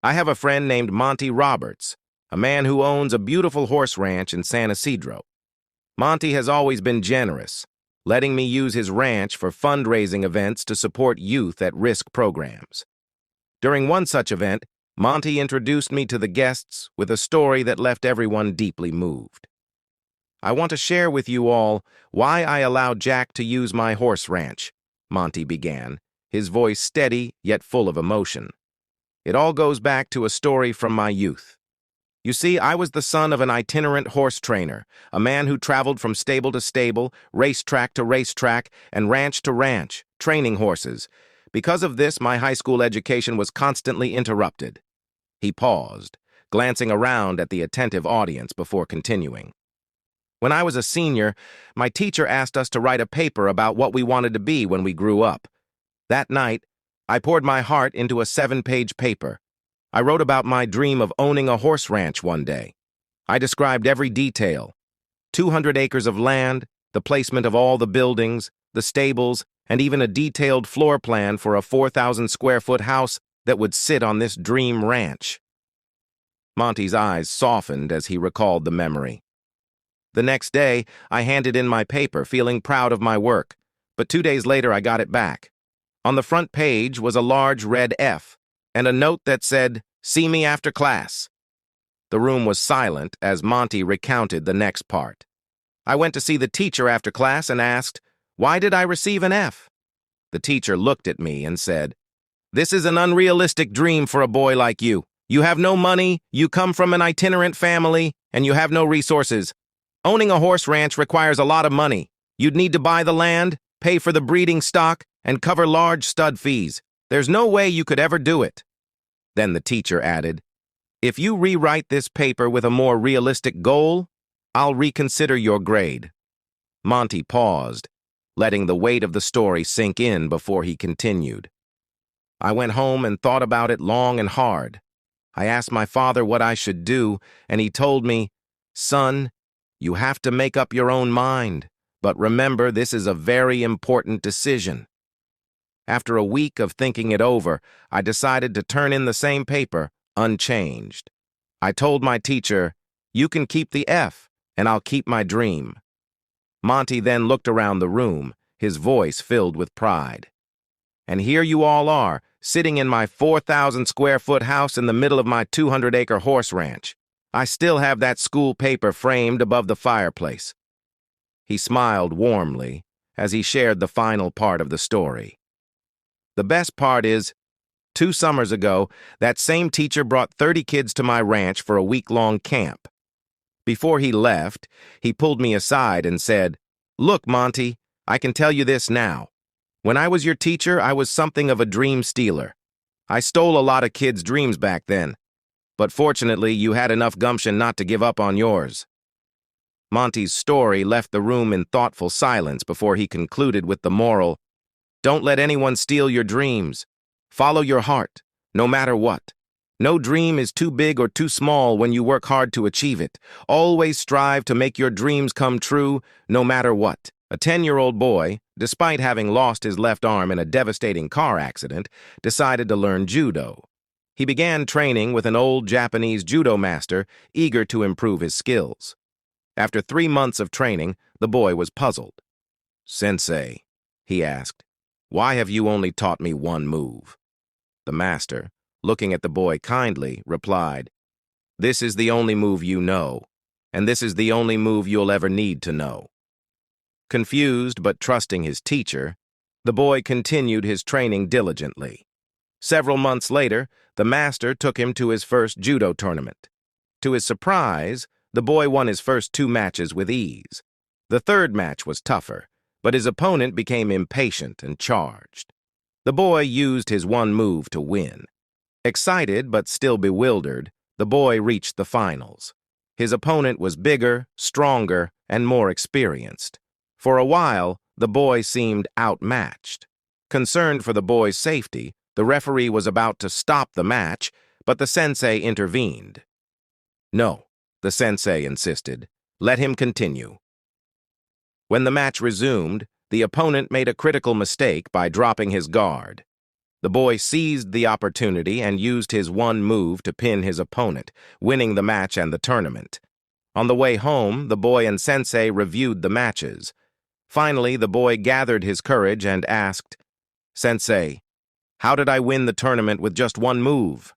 I have a friend named Monty Roberts, a man who owns a beautiful horse ranch in San Isidro. Monty has always been generous, letting me use his ranch for fundraising events to support youth at risk programs. During one such event, Monty introduced me to the guests with a story that left everyone deeply moved. I want to share with you all why I allowed Jack to use my horse ranch, Monty began, his voice steady yet full of emotion. It all goes back to a story from my youth. You see, I was the son of an itinerant horse trainer, a man who traveled from stable to stable, racetrack to racetrack, and ranch to ranch, training horses. Because of this, my high school education was constantly interrupted. He paused, glancing around at the attentive audience before continuing. When I was a senior, my teacher asked us to write a paper about what we wanted to be when we grew up. That night, I poured my heart into a 7-page paper. I wrote about my dream of owning a horse ranch one day. I described every detail: 200 acres of land, the placement of all the buildings, the stables, and even a detailed floor plan for a 4,000-square-foot house that would sit on this dream ranch. Monty's eyes softened as he recalled the memory. The next day, I handed in my paper, feeling proud of my work, but 2 days later I got it back. On the front page was a large red F, and a note that said, "See me after class." The room was silent as Monty recounted the next part. I went to see the teacher after class and asked, "Why did I receive an F?" The teacher looked at me and said, "This is an unrealistic dream for a boy like you. You have no money, you come from an itinerant family, and you have no resources. Owning a horse ranch requires a lot of money. You'd need to buy the land, pay for the breeding stock, and cover large stud fees. There's no way you could ever do it." Then the teacher added, "If you rewrite this paper with a more realistic goal, I'll reconsider your grade." Monty paused, letting the weight of the story sink in before he continued. I went home and thought about it long and hard. I asked my father what I should do, and he told me, "Son, you have to make up your own mind, but remember, this is a very important decision." After a week of thinking it over, I decided to turn in the same paper, unchanged. I told my teacher, "You can keep the F, and I'll keep my dream." Monty then looked around the room, his voice filled with pride. "And here you all are, sitting in my 4,000-square-foot house in the middle of my 200-acre horse ranch. I still have that school paper framed above the fireplace." He smiled warmly as he shared the final part of the story. "The best part is, 2 summers ago, that same teacher brought 30 kids to my ranch for a week-long camp. Before he left, he pulled me aside and said, 'Look, Monty, I can tell you this now. When I was your teacher, I was something of a dream stealer. I stole a lot of kids' dreams back then. But fortunately, you had enough gumption not to give up on yours.'" Monty's story left the room in thoughtful silence before he concluded with the moral, "Don't let anyone steal your dreams. Follow your heart, no matter what. No dream is too big or too small when you work hard to achieve it. Always strive to make your dreams come true, no matter what." A 10-year-old boy, despite having lost his left arm in a devastating car accident, decided to learn judo. He began training with an old Japanese judo master, eager to improve his skills. After 3 months of training, the boy was puzzled. "Sensei," he asked, "why have you only taught me one move?" The master, looking at the boy kindly, replied, "This is the only move you know, and this is the only move you'll ever need to know." Confused but trusting his teacher, the boy continued his training diligently. Several months later, the master took him to his first judo tournament. To his surprise, the boy won his first 2 matches with ease. The third match was tougher, but his opponent became impatient and charged. The boy used his one move to win. Excited but still bewildered, the boy reached the finals. His opponent was bigger, stronger, and more experienced. For a while, the boy seemed outmatched. Concerned for the boy's safety, the referee was about to stop the match, but the sensei intervened. "No," the sensei insisted. "Let him continue." When the match resumed, the opponent made a critical mistake by dropping his guard. The boy seized the opportunity and used his one move to pin his opponent, winning the match and the tournament. On the way home, the boy and Sensei reviewed the matches. Finally, the boy gathered his courage and asked, "Sensei, how did I win the tournament with just one move?"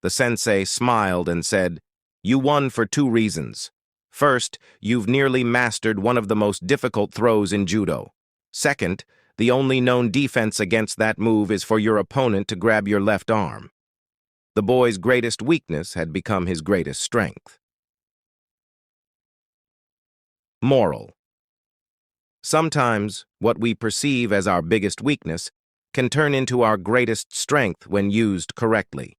The sensei smiled and said, "You won for two reasons. First, you've nearly mastered one of the most difficult throws in judo. Second, the only known defense against that move is for your opponent to grab your left arm." The boy's greatest weakness had become his greatest strength. Moral: sometimes, what we perceive as our biggest weakness can turn into our greatest strength when used correctly.